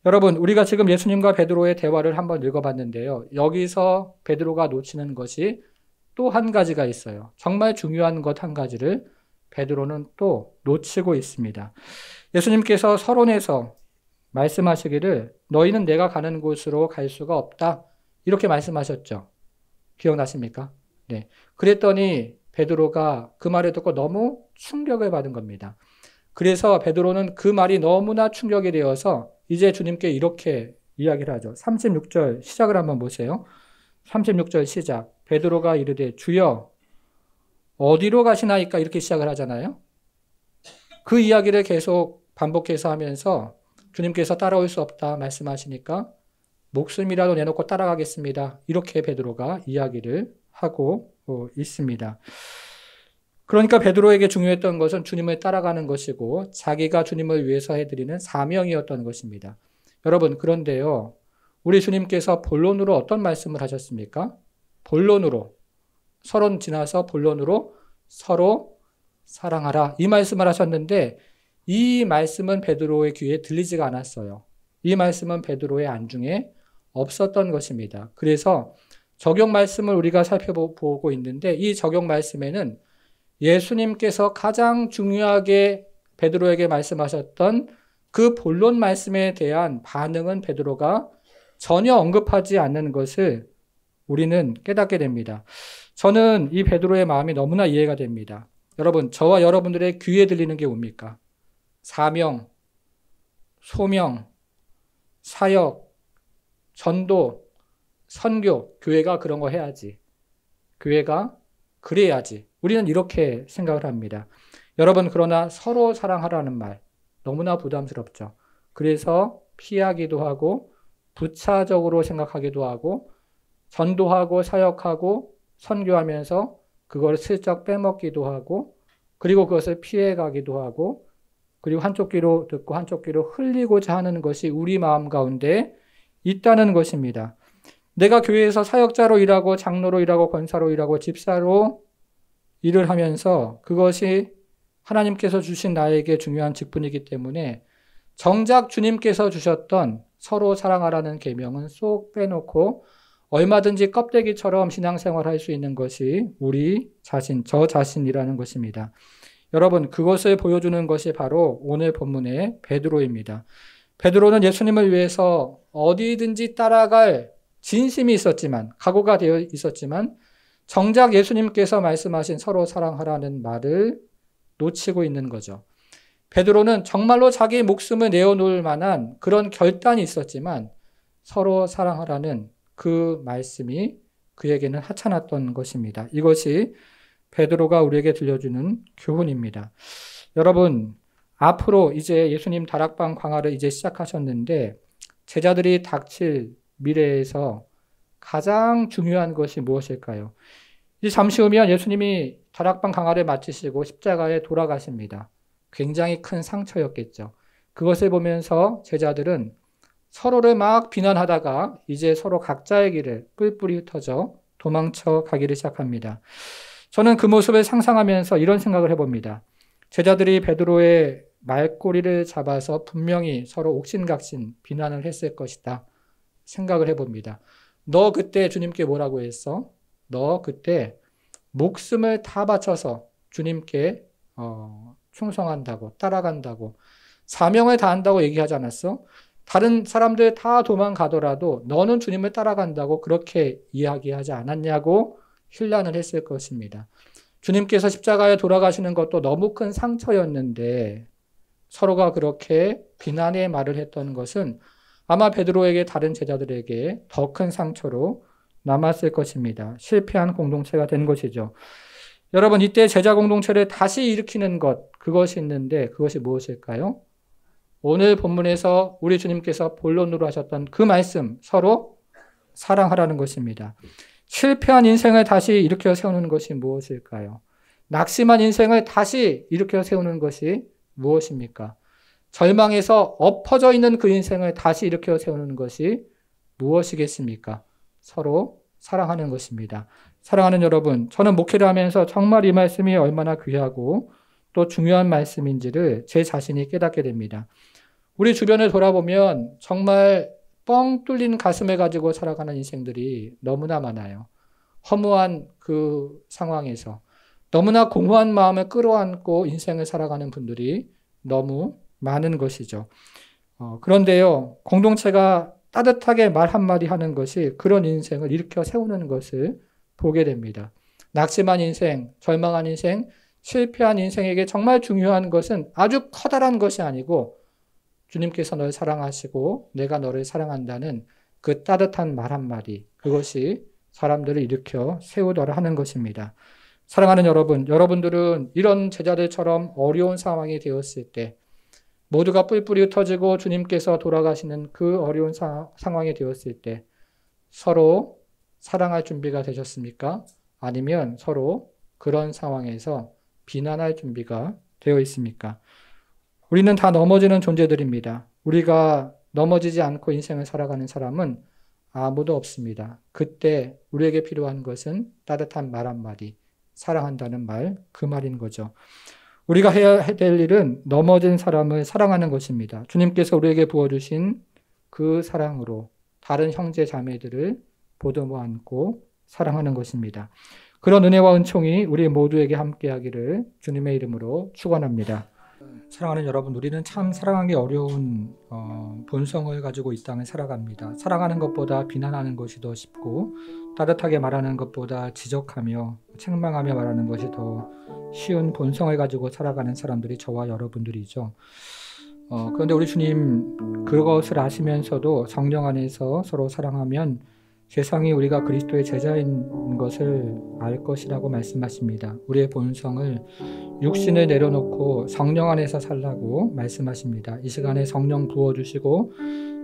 여러분, 우리가 지금 예수님과 베드로의 대화를 한번 읽어봤는데요. 여기서 베드로가 놓치는 것이 또 한 가지가 있어요. 정말 중요한 것 한 가지를 베드로는 또 놓치고 있습니다. 예수님께서 서론에서 말씀하시기를 너희는 내가 가는 곳으로 갈 수가 없다. 이렇게 말씀하셨죠. 기억나십니까? 네. 그랬더니 베드로가 그 말을 듣고 너무 충격을 받은 겁니다. 그래서 베드로는 그 말이 너무나 충격이 되어서 이제 주님께 이렇게 이야기를 하죠. 36절 시작을 한번 보세요. 36절 시작. 베드로가 이르되 주여 어디로 가시나이까 이렇게 시작을 하잖아요. 그 이야기를 계속 반복해서 하면서 주님께서 따라올 수 없다 말씀하시니까 목숨이라도 내놓고 따라가겠습니다. 이렇게 베드로가 이야기를 하고 있습니다. 그러니까 베드로에게 중요했던 것은 주님을 따라가는 것이고 자기가 주님을 위해서 해드리는 사명이었던 것입니다. 여러분, 그런데요. 우리 주님께서 본론으로 어떤 말씀을 하셨습니까? 본론으로, 서론 지나서 본론으로 서로 사랑하라. 이 말씀을 하셨는데 이 말씀은 베드로의 귀에 들리지가 않았어요. 이 말씀은 베드로의 안중에 없었던 것입니다. 그래서 적용 말씀을 우리가 살펴보고 있는데 이 적용 말씀에는 예수님께서 가장 중요하게 베드로에게 말씀하셨던 그 본론 말씀에 대한 반응은 베드로가 전혀 언급하지 않는 것을 우리는 깨닫게 됩니다. 저는 이 베드로의 마음이 너무나 이해가 됩니다. 여러분, 저와 여러분들의 귀에 들리는 게 뭡니까? 사명, 소명, 사역, 전도, 선교, 교회가 그런 거 해야지. 교회가 그래야지. 우리는 이렇게 생각을 합니다. 여러분, 그러나 서로 사랑하라는 말 너무나 부담스럽죠. 그래서 피하기도 하고 부차적으로 생각하기도 하고 전도하고 사역하고 선교하면서 그걸 슬쩍 빼먹기도 하고 그리고 그것을 피해가기도 하고 그리고 한쪽 귀로 듣고 한쪽 귀로 흘리고자 하는 것이 우리 마음 가운데 있다는 것입니다. 내가 교회에서 사역자로 일하고 장로로 일하고 권사로 일하고 집사로 일을 하면서 그것이 하나님께서 주신 나에게 중요한 직분이기 때문에 정작 주님께서 주셨던 서로 사랑하라는 계명은 쏙 빼놓고 얼마든지 껍데기처럼 신앙생활할 수 있는 것이 우리 자신, 저 자신이라는 것입니다. 여러분, 그것을 보여주는 것이 바로 오늘 본문의 베드로입니다. 베드로는 예수님을 위해서 어디든지 따라갈 진심이 있었지만, 각오가 되어 있었지만 정작 예수님께서 말씀하신 서로 사랑하라는 말을 놓치고 있는 거죠. 베드로는 정말로 자기 목숨을 내어놓을 만한 그런 결단이 있었지만 서로 사랑하라는 그 말씀이 그에게는 하찮았던 것입니다. 이것이 베드로가 우리에게 들려주는 교훈입니다. 여러분, 앞으로 이제 예수님 다락방 광화를 이제 시작하셨는데 제자들이 닥칠 미래에서 가장 중요한 것이 무엇일까요? 이제 잠시 후면 예수님이 다락방 강화를 마치시고 십자가에 돌아가십니다. 굉장히 큰 상처였겠죠. 그것을 보면서 제자들은 서로를 막 비난하다가 이제 서로 각자의 길을 뿔뿔이 흩어져 도망쳐 가기를 시작합니다. 저는 그 모습을 상상하면서 이런 생각을 해봅니다. 제자들이 베드로의 말꼬리를 잡아서 분명히 서로 옥신각신 비난을 했을 것이다 생각을 해봅니다. 너 그때 주님께 뭐라고 했어? 너 그때 목숨을 다 바쳐서 주님께 충성한다고 따라간다고 사명을 다한다고 얘기하지 않았어? 다른 사람들 다 도망가더라도 너는 주님을 따라간다고 그렇게 이야기하지 않았냐고 힐난을 했을 것입니다. 주님께서 십자가에 돌아가시는 것도 너무 큰 상처였는데 서로가 그렇게 비난의 말을 했던 것은 아마 베드로에게 다른 제자들에게 더 큰 상처로 남았을 것입니다. 실패한 공동체가 된 것이죠. 여러분, 이때 제자 공동체를 다시 일으키는 것, 그것이 있는데 그것이 무엇일까요? 오늘 본문에서 우리 주님께서 본론으로 하셨던 그 말씀, 서로 사랑하라는 것입니다. 실패한 인생을 다시 일으켜 세우는 것이 무엇일까요? 낙심한 인생을 다시 일으켜 세우는 것이 무엇입니까? 절망에서 엎어져 있는 그 인생을 다시 일으켜 세우는 것이 무엇이겠습니까? 서로 사랑하는 것입니다. 사랑하는 여러분, 저는 목회를 하면서 정말 이 말씀이 얼마나 귀하고 또 중요한 말씀인지를 제 자신이 깨닫게 됩니다. 우리 주변을 돌아보면 정말 뻥 뚫린 가슴을 가지고 살아가는 인생들이 너무나 많아요. 허무한 그 상황에서 너무나 공허한 마음을 끌어안고 인생을 살아가는 분들이 너무 많은 것이죠. 그런데요, 공동체가 따뜻하게 말 한마디 하는 것이 그런 인생을 일으켜 세우는 것을 보게 됩니다. 낙심한 인생, 절망한 인생, 실패한 인생에게 정말 중요한 것은 아주 커다란 것이 아니고 주님께서 널 사랑하시고 내가 너를 사랑한다는 그 따뜻한 말 한마디, 그것이 사람들을 일으켜 세우더라 하는 것입니다. 사랑하는 여러분, 여러분들은 이런 제자들처럼 어려운 상황이 되었을 때 모두가 뿔뿔이 흩어지고 주님께서 돌아가시는 그 어려운 상황이 되었을 때 서로 사랑할 준비가 되셨습니까? 아니면 서로 그런 상황에서 비난할 준비가 되어 있습니까? 우리는 다 넘어지는 존재들입니다. 우리가 넘어지지 않고 인생을 살아가는 사람은 아무도 없습니다. 그때 우리에게 필요한 것은 따뜻한 말 한마디, 사랑한다는 말, 그 말인 거죠. 우리가 해야 될 일은 넘어진 사람을 사랑하는 것입니다. 주님께서 우리에게 부어주신 그 사랑으로 다른 형제 자매들을 보듬어 안고 사랑하는 것입니다. 그런 은혜와 은총이 우리 모두에게 함께하기를 주님의 이름으로 축원합니다. 사랑하는 여러분, 우리는 참 사랑하기 어려운 본성을 가지고 이 땅을 살아갑니다. 사랑하는 것보다 비난하는 것이 더 쉽고 따뜻하게 말하는 것보다 지적하며 책망하며 말하는 것이 더 쉬운 본성을 가지고 살아가는 사람들이 저와 여러분들이죠. 그런데 우리 주님 그것을 아시면서도 성령 안에서 서로 사랑하면 세상이 우리가 그리스도의 제자인 것을 알 것이라고 말씀하십니다. 우리의 본성을 육신을 내려놓고 성령 안에서 살라고 말씀하십니다. 이 시간에 성령 부어주시고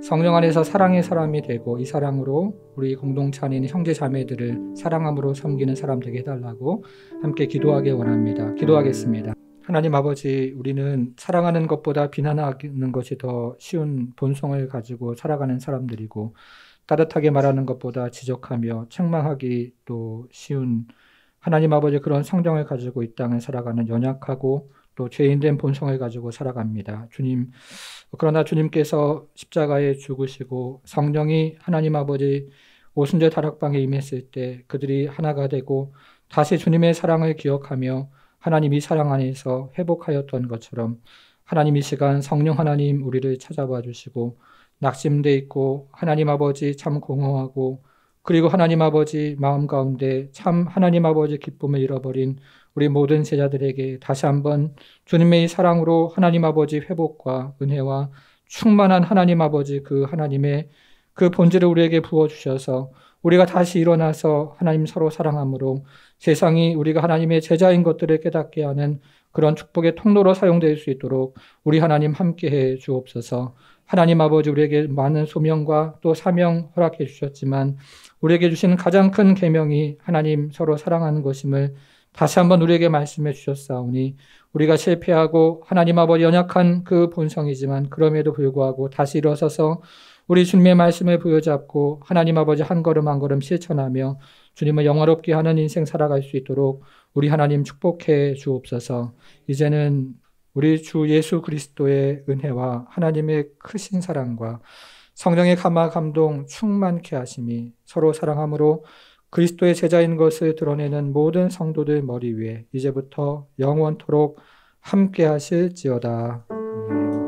성령 안에서 사랑의 사람이 되고 이 사랑으로 우리 공동체 안에 있는 형제 자매들을 사랑함으로 섬기는 사람 되게 해달라고 함께 기도하기 원합니다. 기도하겠습니다. 하나님 아버지, 우리는 사랑하는 것보다 비난하는 것이 더 쉬운 본성을 가지고 살아가는 사람들이고 따뜻하게 말하는 것보다 지적하며 책망하기 또 쉬운 하나님 아버지 그런 성정을 가지고 이 땅을 살아가는 연약하고 또 죄인된 본성을 가지고 살아갑니다. 주님, 그러나 주님께서 십자가에 죽으시고 성령이 하나님 아버지 오순절 다락방에 임했을 때 그들이 하나가 되고 다시 주님의 사랑을 기억하며 하나님 이 사랑 안에서 회복하였던 것처럼 하나님 이 시간 성령 하나님 우리를 찾아봐 주시고 낙심돼 있고 하나님 아버지 참 공허하고 그리고 하나님 아버지 마음 가운데 참 하나님 아버지 기쁨을 잃어버린 우리 모든 제자들에게 다시 한번 주님의 사랑으로 하나님 아버지 회복과 은혜와 충만한 하나님 아버지 그 하나님의 그 본질을 우리에게 부어주셔서 우리가 다시 일어나서 하나님 서로 사랑함으로 세상이 우리가 하나님의 제자인 것들을 깨닫게 하는 그런 축복의 통로로 사용될 수 있도록 우리 하나님 함께해 주옵소서. 하나님 아버지 우리에게 많은 소명과 또 사명 허락해 주셨지만 우리에게 주시는 가장 큰 계명이 하나님 서로 사랑하는 것임을 다시 한번 우리에게 말씀해 주셨사오니 우리가 실패하고 하나님 아버지 연약한 그 본성이지만 그럼에도 불구하고 다시 일어서서 우리 주님의 말씀을 부여잡고 하나님 아버지 한 걸음 한 걸음 실천하며 주님을 영화롭게 하는 인생 살아갈 수 있도록 우리 하나님 축복해 주옵소서. 이제는 우리 주 예수 그리스도의 은혜와 하나님의 크신 사랑과 성령의 감화 감동 충만케 하심이 서로 사랑함으로 그리스도의 제자인 것을 드러내는 모든 성도들 머리 위에 이제부터 영원토록 함께 하실지어다. 아멘.